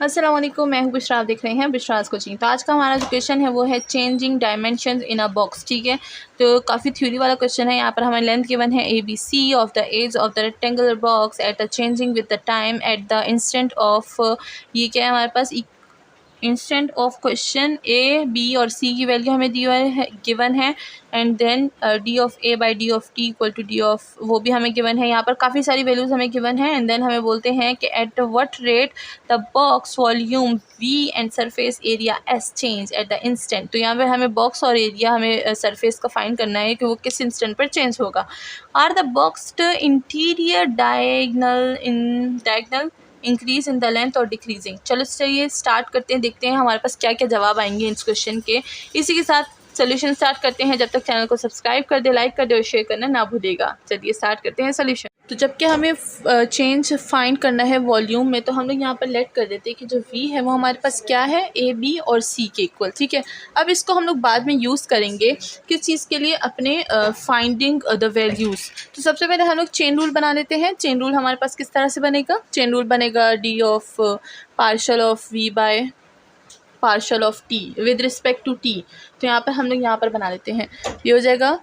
अस्सलाम वालेकुम, मैं हूँ बिशरा, आप देख रहे हैं बिशराज कोचिंग। तो आज का हमारा जो क्वेश्चन है वो है चेंजिंग डायमेंशंस इन अ बॉक्स। ठीक है, तो काफ़ी थ्योरी वाला क्वेश्चन है। यहाँ पर हमें लेंथ गिवन है ABC of the edge of the rectangular box at a changing with the time at the instant of, ये क्या है हमारे पास, instant of question A, B और C की वैल्यू हमें गिवन है and then D of A by D of T equal to D of, वो भी हमें गिवन है। यहाँ पर काफ़ी सारी वैल्यूज़ हमें गिवन है एंड देन हमें बोलते हैं कि at what rate the box volume V and surface area S change at the instant. तो यहाँ पर हमें बॉक्स और एरिया, हमें सरफेस का फाइंड करना है कि वो किस इंस्टेंट पर चेंज होगा। Are the box interior diagonal increase in the length और डिक्रीजिंग। चलो चलिए स्टार्ट करते हैं, देखते हैं हमारे पास क्या क्या जवाब आएंगे इस क्वेश्चन के। इसी के साथ सोल्यूशन स्टार्ट करते हैं। जब तक चैनल को सब्सक्राइब कर दे, लाइक कर दे और शेयर करना ना भूलिएगा। चलिए स्टार्ट करते हैं सोल्यूशन। तो जबकि हमें चेंज फाइंड करना है वॉल्यूम में, तो हम लोग यहाँ पर लेट कर देते हैं कि जो V है वो हमारे पास क्या है, A, B और C के इक्वल। ठीक है, अब इसको हम लोग बाद में यूज़ करेंगे किस चीज़ के लिए, अपने फाइंडिंग द वैल्यूज़। तो सबसे पहले हम लोग चेन रूल बना लेते हैं। चेन रूल हमारे पास किस तरह से बनेगा, चेन रूल बनेगा D of partial of V by partial of T with respect to T। तो यहाँ पर हम लोग यहाँ पर बना लेते हैं, ये हो जाएगा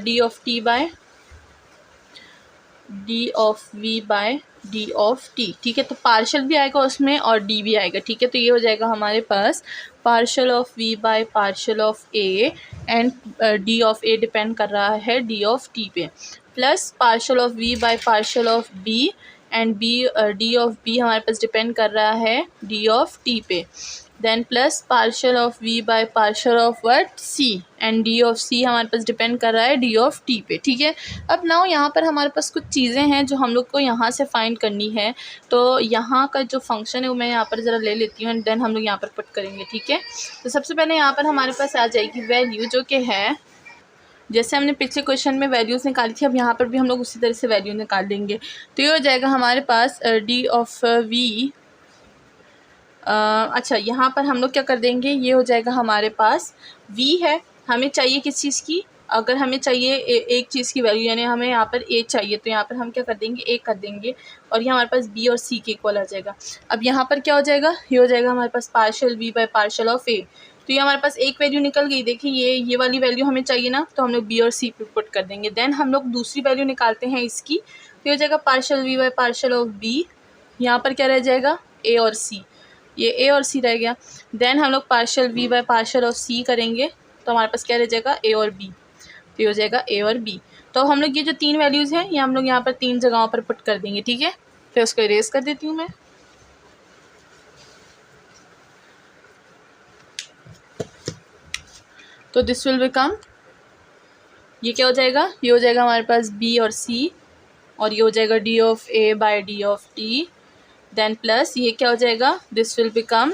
D of T by D of V by D of T। ठीक है, तो पार्शल भी आएगा उसमें और D भी आएगा। ठीक है, तो ये हो जाएगा हमारे पास partial of V by partial of A and D of A depend कर रहा है D ऑफ T पे, plus partial of V by partial of B and D of B हमारे पास डिपेंड कर रहा है D ऑफ T पे, then plus partial of V by partial of what C and D of C हमारे पास depend कर रहा है D ऑफ T पे। ठीक है, अब नाउ यहाँ पर हमारे पास कुछ चीज़ें हैं जो हम लोग को यहाँ से फाइंड करनी है। तो यहाँ का जो फंक्शन है वो मैं यहाँ पर ज़रा ले लेती हूँ एंड देन हम लोग यहाँ पर पुट करेंगे। ठीक है, तो सबसे पहले यहाँ पर हमारे पास आ जाएगी वैल्यू, जो कि है जैसे हमने पिछले क्वेश्चन में वैल्यूज़ निकाली थी, अब यहाँ पर भी हम लोग उसी तरह से वैल्यू निकाल देंगे। तो ये हो जाएगा हमारे पास D ऑफ V। अच्छा, यहाँ पर हम लोग क्या कर देंगे, ये हो जाएगा हमारे पास V है, हमें चाहिए किस चीज़ की, अगर हमें चाहिए एक चीज़ की वैल्यू, यानी हमें यहाँ पर A चाहिए, तो यहाँ पर हम क्या कर देंगे, A कर देंगे और ये हमारे पास B और C के इक्वल आ जाएगा। अब यहाँ पर क्या हो जाएगा, ये हो जाएगा हमारे पास partial V by partial of A। तो ये हमारे पास एक वैल्यू निकल गई। देखिए ये वाली वैल्यू हमें चाहिए ना, तो हम लोग B और C पे पुट कर देंगे। देन हम लोग दूसरी वैल्यू निकालते हैं इसकी, तो हो जाएगा partial V by partial of B। यहाँ पर क्या रह जाएगा, A और C, ये A और C रह गया। देन हम लोग partial V by partial of C करेंगे, तो हमारे पास क्या रह जाएगा, A और B। तो ये हो जाएगा A और B। तो हम लोग ये जो तीन वैल्यूज़ हैं ये हम लोग यहाँ पर तीन जगहों पर पुट कर देंगे। ठीक है, फिर उसको इरेज कर देती हूँ मैं। तो दिस विल बिकम, ये क्या हो जाएगा, ये हो जाएगा हमारे पास B और C और ये हो जाएगा D of A by D of T। Then plus ये क्या हो जाएगा, दिस विल बिकम,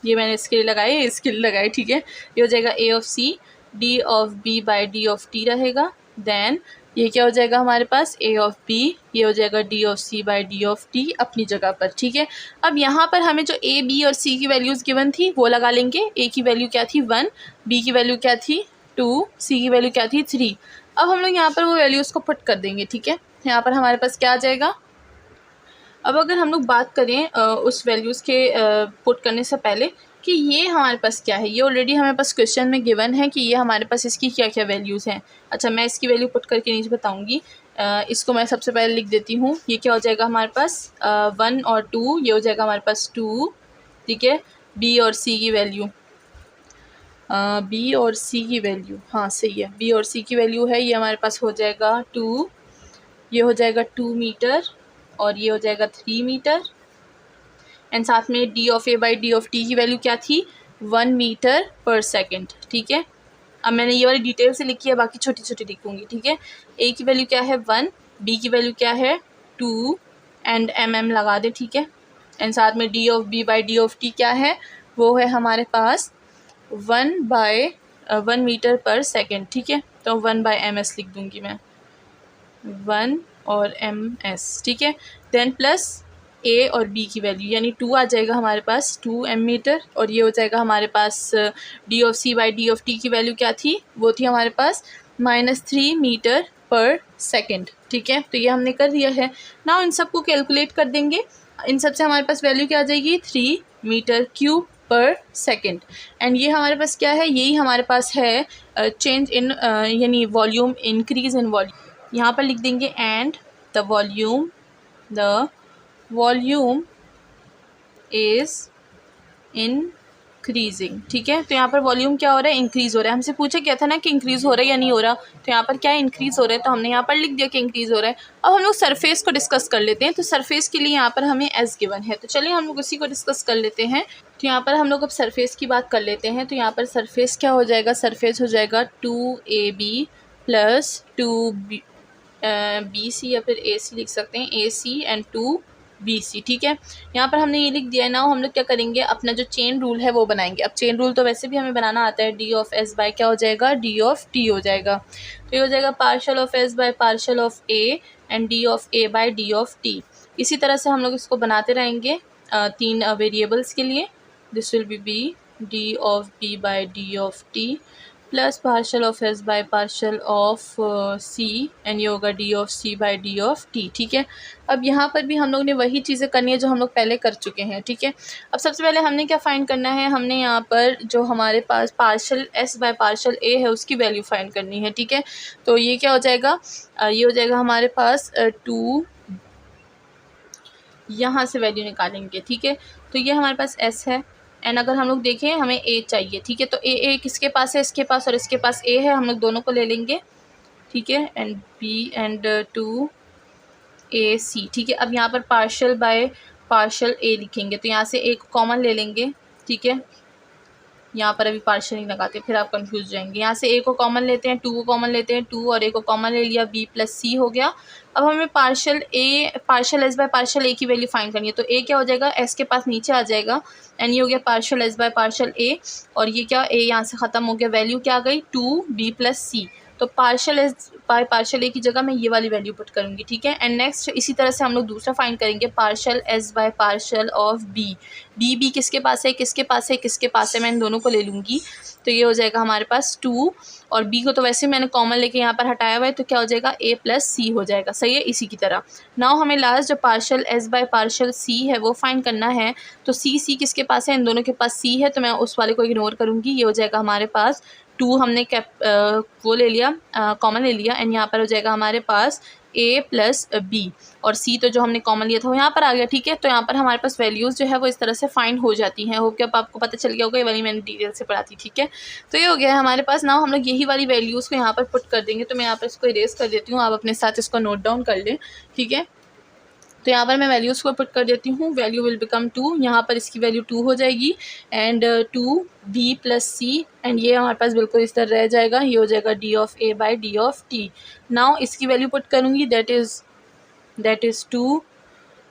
ये मैंने इसके लिए लगाई, इसके लिए लगाई। ठीक है, ये हो जाएगा A of C D of B by D of T रहेगा। देन ये क्या हो जाएगा हमारे पास, A ऑफ B, ये हो जाएगा D of C by D of T अपनी जगह पर। ठीक है, अब यहाँ पर हमें जो A, B और C की वैल्यूज़ गिवन थी वो लगा लेंगे। A की वैल्यू क्या थी 1, B की वैल्यू क्या थी 2, C की वैल्यू क्या थी 3। अब हम लोग यहाँ पर वो वैल्यूज़ को पुट कर देंगे। ठीक है, यहाँ पर हमारे पास क्या आ जाएगा, अब अगर हम लोग बात करें उस वैल्यूज़ के पुट करने से पहले कि ये हमारे पास क्या है, ये ऑलरेडी हमारे पास क्वेश्चन में गिवन है कि ये हमारे पास इसकी क्या क्या वैल्यूज़ हैं। अच्छा, मैं इसकी वैल्यू पुट करके नीचे बताऊंगी। इसको मैं सबसे पहले लिख देती हूँ। ये क्या हो जाएगा हमारे पास 1 और 2, ये हो जाएगा हमारे पास 2। ठीक है, B और C की वैल्यू, B और C की वैल्यू, हाँ सही है, B और C की वैल्यू है, ये हमारे पास हो जाएगा 2, ये हो जाएगा 2 मीटर और ये हो जाएगा 3 मीटर एंड साथ में D of A by D of T की वैल्यू क्या थी 1 मीटर पर सेकेंड। ठीक है, अब मैंने ये वाली डिटेल से लिखी है, बाकी छोटी छोटी लिखूँगी। ठीक है, A की वैल्यू क्या है 1, B की वैल्यू क्या है 2 एंड mm लगा दे। ठीक है, एंड साथ में D of B by D of T क्या है, वो है हमारे पास 1 मीटर पर सेकेंड। ठीक है, तो 1 बाई ms लिख दूँगी मैं, 1 और ms। ठीक है, देन प्लस A और B की वैल्यू यानी 2 आ जाएगा हमारे पास 2 मीटर और ये हो जाएगा हमारे पास D of C by D of T की वैल्यू क्या थी, वो थी हमारे पास -3 मीटर पर सेकेंड। ठीक है, तो ये हमने कर दिया है। नाउ इन सबको कैलकुलेट कर देंगे, इन सब से हमारे पास वैल्यू क्या आ जाएगी 3 मीटर क्यूब पर सेकेंड। एंड ये हमारे पास क्या है, यही हमारे पास है चेंज इन यानी वॉल्यूम, इंक्रीज इन वॉल्यूम। यहाँ पर लिख देंगे and the volume is increasing. ठीक है, तो यहाँ पर वॉल्यूम क्या हो रहा है, इंक्रीज़ हो रहा है। हमसे पूछा क्या था ना कि इंक्रीज़ हो रहा है या नहीं हो रहा, तो यहाँ पर क्या है, इंक्रीज़ हो रहा है, तो हमने यहाँ पर लिख दिया कि इंक्रीज़ हो रहा है। अब हम लोग सरफेस को डिस्कस कर लेते हैं। तो सरफेस के लिए यहाँ पर हमें एस गिवन है, तो चलिए हम लोग उसी को डिस्कस कर लेते हैं। तो यहाँ पर हम लोग अब सरफेस की बात कर लेते हैं। तो यहाँ पर सरफेस क्या हो जाएगा, सरफेस हो जाएगा 2AB प्लस 2BC या फिर AC लिख सकते हैं, AC एंड 2BC। ठीक है, यहाँ पर हमने ये लिख दिया है ना। हम लोग क्या करेंगे, अपना जो चेन रूल है वो बनाएंगे। अब चेन रूल तो वैसे भी हमें बनाना आता है, D ऑफ S बाय क्या हो जाएगा, D ऑफ T हो जाएगा। तो ये हो जाएगा partial of S by partial of A and D of A by D of T। इसी तरह से हम लोग इसको बनाते रहेंगे 3 वेरिएबल्स के लिए। This will be D of B by D of T plus partial of S by partial of C and ये होगा D of C by D of T। ठीक है, अब यहाँ पर भी हम लोग ने वही चीज़ें करनी है जो हम लोग पहले कर चुके हैं। ठीक है, अब सबसे पहले हमने क्या फाइंड करना है, हमने यहाँ पर जो हमारे पास partial S by partial A है उसकी वैल्यू फाइंड करनी है। ठीक है, तो ये क्या हो जाएगा, ये हो जाएगा हमारे पास 2, यहाँ से वैल्यू निकालेंगे। ठीक है, तो ये हमारे पास S है एंड अगर हम लोग देखें हमें A चाहिए। ठीक है, तो A किसके पास है, इसके पास और इसके पास A है, हम लोग दोनों को ले लेंगे। ठीक है, एंड B एंड 2AC। ठीक है, अब यहाँ पर पार्शल बाय पार्शल A लिखेंगे, तो यहाँ से A को कॉमन ले लेंगे। ठीक है, यहाँ पर अभी पार्शल नहीं लगाते, फिर आप कंफ्यूज जाएंगे। यहाँ से A को कॉमन लेते हैं, 2 को कॉमन लेते हैं, 2 और A को कॉमन ले लिया, B प्लस C हो गया। अब हमें partial S by partial A की वैल्यू फाइंड करनी है। तो A क्या हो जाएगा, S के पास नीचे आ जाएगा एंड ये हो गया partial S by partial A और ये क्या, A यहाँ से ख़त्म हो गया, वैल्यू क्या आ गई 2B प्लस C। तो partial S by partial A की जगह मैं ये वाली वैल्यू पुट करूँगी। ठीक है, एंड नेक्स्ट इसी तरह से हम लोग दूसरा फाइंड करेंगे, partial S by partial of B किसके पास है, किसके पास है, किसके पास है, मैं इन दोनों को ले लूँगी। तो ये हो जाएगा हमारे पास 2 और B को तो वैसे मैंने कॉमन लेके यहाँ पर हटाया हुआ है, तो क्या हो जाएगा A प्लस C हो जाएगा। सही है, इसी की तरह नाउ हमें लास्ट जो partial S by partial C है वो फाइंड करना है। तो C किसके पास है, इन दोनों के पास C है, तो मैं उस वाले को इग्नोर करूँगी। ये हो जाएगा हमारे पास 2 हमने वो ले लिया, कॉमन ले लिया एंड यहाँ पर हो जाएगा हमारे पास A प्लस B और C तो जो हमने कॉमन लिया था वो यहाँ पर आ गया। ठीक है, तो यहाँ पर हमारे पास वैल्यूज़ जो है वो इस तरह से फाइंड हो जाती हैं। होप कि अब आपको पता चल गया होगा, ये वाली मैंने डिटेल से पढ़ा थी। ठीक है, तो ये हो गया है हमारे पास। नाउ हम लोग यही वाली वैल्यूज़ को यहाँ पर पुट कर देंगे। तो मैं यहाँ पर इसको इरेज कर देती हूँ, आप अपने साथ इसको नोट डाउन कर लें। ठीक है, तो यहाँ पर मैं वैल्यूज़ को पुट कर देती हूँ। वैल्यू विल बिकम 2, यहाँ पर इसकी वैल्यू 2 हो जाएगी and 2B plus C and ये हमारे पास बिल्कुल इस तरह रह जाएगा। ये हो जाएगा D of A by D of T। Now इसकी वैल्यू पुट करूँगी, दैट इज़ 2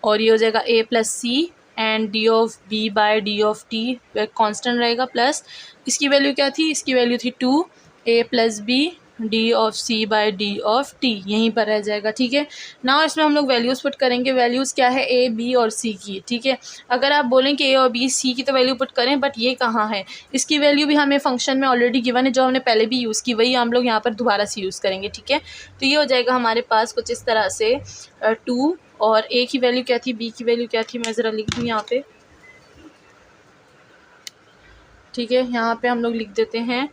और ये हो जाएगा A plus C and D of B by D of T constant रहेगा, प्लस इसकी वैल्यू क्या थी, इसकी वैल्यू थी 2A plus B D of C by D of T, यहीं पर रह जाएगा। ठीक है, नाउ इसमें हम लोग वैल्यूज़ पुट करेंगे। वैल्यूज़ क्या है, A B और C की। ठीक है, अगर आप बोलें कि A और B C की तो वैल्यू पुट करें, बट ये कहाँ है, इसकी वैल्यू भी हमें फंक्शन में ऑलरेडी गिवन है, जो हमने पहले भी यूज़ की, वही हम लोग यहाँ पर दोबारा से यूज़ करेंगे। ठीक है, तो ये हो जाएगा हमारे पास कुछ इस तरह से 2 और A की वैल्यू क्या थी, B की वैल्यू क्या थी, मैं ज़रा लिख दूँ यहाँ पे। ठीक है, यहाँ पे हम लोग लिख देते हैं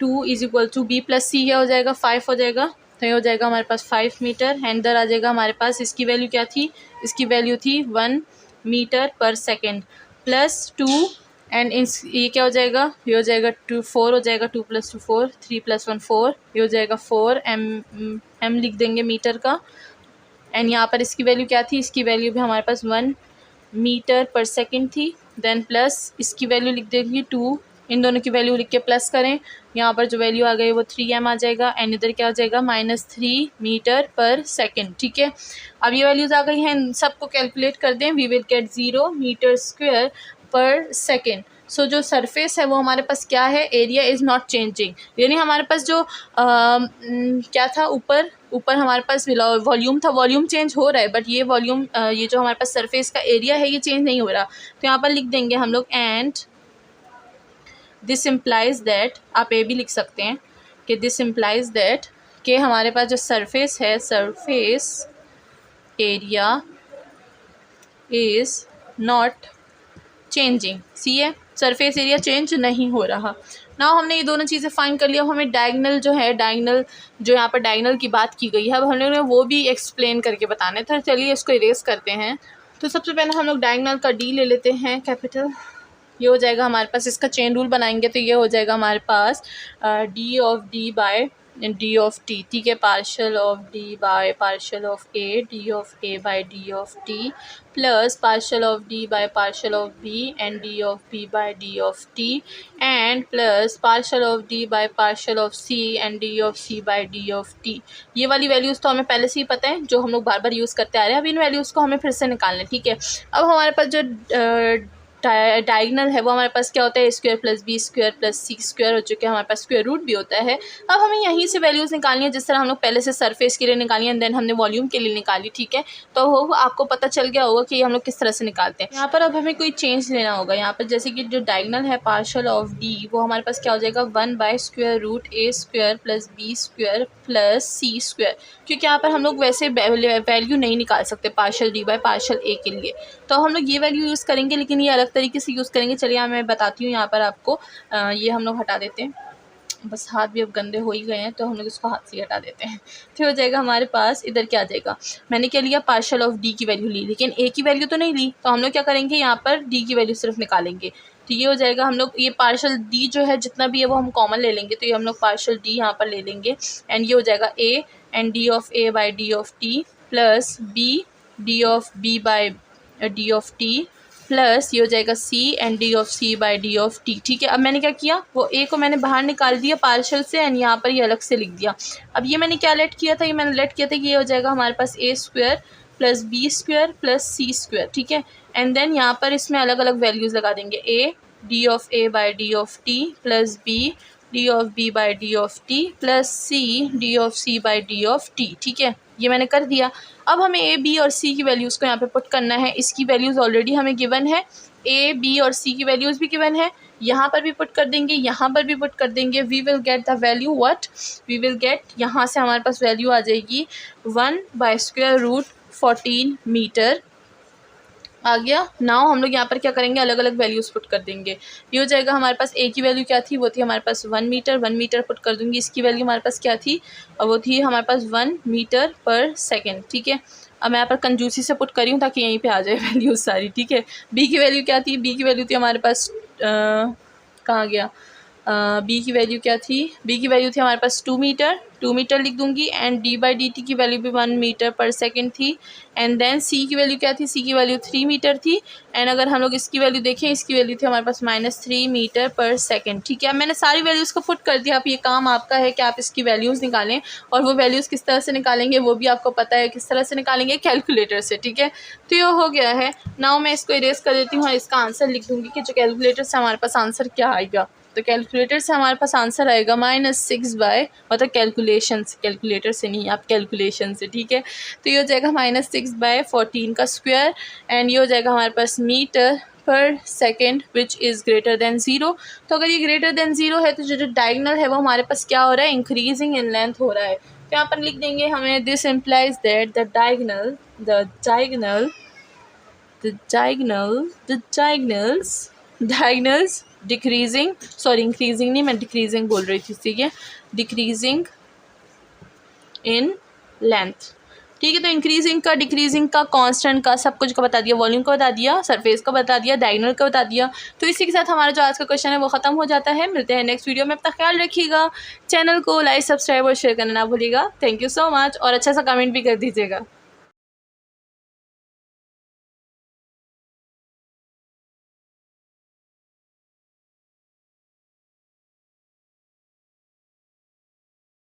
2 is equal to B plus C, क्या हो जाएगा 5 हो जाएगा। तो ये हो जाएगा हमारे पास 5 मीटर। हैंडर आ जाएगा हमारे पास, इसकी वैल्यू क्या थी, इसकी वैल्यू थी 1 मीटर पर सेकेंड प्लस 2 एंड ये क्या हो जाएगा, ये हो जाएगा 4 हो जाएगा, 2 प्लस 2 4, 3 प्लस 1 4, ये हो जाएगा 4 M लिख देंगे मीटर का। एंड यहाँ पर इसकी वैल्यू क्या थी, इसकी वैल्यू भी हमारे पास 1 मीटर पर सेकेंड थी। देन प्लस इसकी वैल्यू लिख देंगे 2, इन दोनों की वैल्यू लिख के प्लस करें, यहाँ पर जो वैल्यू आ गई वो 3M आ जाएगा एंड इधर क्या आ जाएगा -3 मीटर पर सेकेंड। ठीक है, अब ये वैल्यूज़ आ गई हैं, सबको कैलकुलेट कर दें, we will get 0 meter square पर सेकेंड। सो जो सरफेस है वो हमारे पास क्या है, एरिया इज़ नॉट चेंजिंग, यानी हमारे पास जो क्या था, ऊपर हमारे पास वॉल्यूम था, वॉल्यूम चेंज हो रहा है, बट ये वॉल्यूम ये जो हमारे पास सरफेस का एरिया है ये चेंज नहीं हो रहा। तो यहाँ पर लिख देंगे हम लोग एंड दिस इम्प्लाइज़ दैट, आप ये भी लिख सकते हैं कि दिस इम्प्लाइज़ दैट कि हमारे पास जो सरफेस है, surface area is not changing, सी है सरफेस एरिया चेंज नहीं हो रहा। नाउ हमने ये दोनों चीज़ें फाइंड कर लिया। हमें डायगनल जो है, डायगनल जो यहाँ पर डायगनल की बात की गई है, अब हम लोगों ने वो भी एक्सप्लेन करके बताने था। चलिए इसको इरेज करते हैं। तो सबसे पहले हम लोग डायगनल का डी ले लेते हैं कैपिटल। ये हो जाएगा हमारे पास, इसका चेन रूल बनाएंगे तो ये हो जाएगा हमारे पास D of D by D of T, ठीक है, partial of D by partial of A, D of A by D of T, plus partial of D by partial of B and D of B by D of T, and plus partial of D by partial of C and D of C by D of T. ये वाली values तो हमें पहले से ही पता है, जो हम लोग बार बार यूज़ करते आ रहे हैं। अब इन वैल्यूज़ को हमें फिर से निकालना है, ठीक है। अब हमारे पास जो डायगनल है वो हमारे पास क्या होता है, A square plus B square plus C square हो चुके हैं, हमारे पास स्क्वायर रूट भी होता है। अब हमें यहीं से वैल्यूज़ निकालनी है, जिस तरह हम लोग पहले से सरफेस के लिए निकाली एंड देन हमने वॉल्यूम के लिए निकाली, ठीक है। तो वो आपको पता चल गया होगा कि हम लोग किस तरह से निकालते हैं। यहाँ पर अब हमें कोई चेंज लेना होगा। यहाँ पर जैसे कि जो डायगनल है पार्शल ऑफ डी, वो हमारे पास क्या हो जाएगा, 1/√a² plus b² plus c², क्योंकि यहाँ पर हम लोग वैसे वैल्यू नहीं निकाल सकते पार्शल डी बाय पार्शल ए के लिए, तो हम लोग ये वैल्यू यूज़ करेंगे, लेकिन ये अलग तरीके से यूज़ करेंगे। चलिए मैं बताती हूँ यहाँ पर आपको। ये हम लोग हटा देते हैं, बस हाथ भी अब गंदे हो ही गए हैं तो हम लोग इसको हाथ से हटा देते हैं। फिर हो जाएगा हमारे पास, इधर क्या आ जाएगा, मैंने क्या लिया, पार्शल ऑफ डी की वैल्यू ली, लेकिन ए की वैल्यू तो नहीं ली, तो हम लोग क्या करेंगे, यहाँ पर डी की वैल्यू सिर्फ निकालेंगे। तो ये हो जाएगा, हम लोग ये पार्शल डी जो है जितना भी है वो हम कॉमन ले लेंगे, तो ये हम लोग पार्शल डी यहाँ पर ले लेंगे, एंड ये हो जाएगा A and D of A by D of T plus B D of B by D of T plus ये हो जाएगा C and D of C by D of T, ठीक है। अब मैंने क्या किया, वो ए को मैंने बाहर निकाल दिया पार्शल से एंड यहाँ पर ये अलग से लिख दिया। अब ये मैंने क्या लेट किया था, ये मैंने लेट किया था कि ये हो जाएगा हमारे पास a² plus b² plus c², ठीक है। एंड देन यहाँ पर इसमें अलग अलग वैल्यूज़ लगा देंगे, a D of A by D of T plus b D of B by D of T plus C D of C by D of T, ठीक है। ये मैंने कर दिया। अब हमें ए बी और सी की वैल्यूज़ को यहाँ पे पुट करना है। इसकी वैल्यूज़ ऑलरेडी हमें गिवन है, ए बी और सी की वैल्यूज़ भी गिवन है, यहाँ पर भी पुट कर देंगे, यहाँ पर भी पुट कर देंगे। We will get the value what, we will get, यहाँ से हमारे पास वैल्यू आ जाएगी 1/√14 मीटर आ गया। नाउ हम लोग यहाँ पर क्या करेंगे, अलग अलग वैल्यूज़ पुट कर देंगे। ये हो जाएगा हमारे पास ए की वैल्यू क्या थी, वो थी हमारे पास 1 मीटर पुट कर दूँगी। इसकी वैल्यू हमारे पास क्या थी, और वो थी हमारे पास 1 मीटर पर सेकेंड, ठीक है। अब मैं यहाँ पर कंजूसी से पुट करी हूँ ताकि यहीं पे आ जाए वैल्यूज सारी, ठीक है। बी की वैल्यू क्या थी, बी की वैल्यू थी हमारे पास कहाँ गया, बी की वैल्यू क्या थी, बी की वैल्यू थी हमारे पास 2 मीटर लिख दूंगी, and D by D T की वैल्यू भी 1 मीटर पर सेकेंड थी। एंड देन सी की वैल्यू क्या थी, सी की वैल्यू 3 मीटर थी, एंड अगर हम लोग इसकी वैल्यू देखें, इसकी वैल्यू थी हमारे पास -3 मीटर पर सेकेंड, ठीक है। अब मैंने सारी वैल्यूज़ को पुट कर दिया। अब ये काम आपका है कि आप इसकी वैल्यूज़ निकालें, और वो वैल्यूज़ किस तरह से निकालेंगे वो भी आपको पता है, किस तरह से निकालेंगे, कैलकुलेटर से, ठीक है। तो ये हो गया है। नाउ मैं इसको इरेज कर देती हूँ और इसका आंसर लिख दूँगी कि जो कैलकुलेटर से हमारे पास आंसर क्या आएगा। तो कैलकुलेटर से हमारे पास आंसर आएगा -6 बाय, मतलब कैलकुलेटर से नहीं, आप कैलकुलेशन से, ठीक है। तो ये हो जाएगा -6/14 का स्क्वायर, एंड ये हो जाएगा हमारे पास मीटर पर second which is greater than 0। तो अगर ये ग्रेटर देन 0 है तो जो डायगनल है वो हमारे पास क्या हो रहा है, इंक्रीजिंग इन लेंथ हो रहा है। तो यहाँ पर लिख देंगे हमें, this implies that the diagonals decreasing, sorry increasing नहीं, मैं डिक्रीजिंग बोल रही थी, ठीक है, डिक्रीजिंग इन लेंथ, ठीक है। तो इंक्रीजिंग का, डिक्रीजिंग का, कांस्टेंट का, सब कुछ का बता दिया, वॉल्यूम का बता दिया, सरफेस का बता दिया, डायगोनल का बता दिया। तो इसी के साथ हमारा जो आज का क्वेश्चन है वो ख़त्म हो जाता है। मिलते हैं नेक्स्ट वीडियो में, अपना ख्याल रखिएगा, चैनल को लाइक सब्सक्राइब और शेयर करना ना भूलिएगा। थैंक यू सो मच, और अच्छा सा कमेंट भी कर दीजिएगा।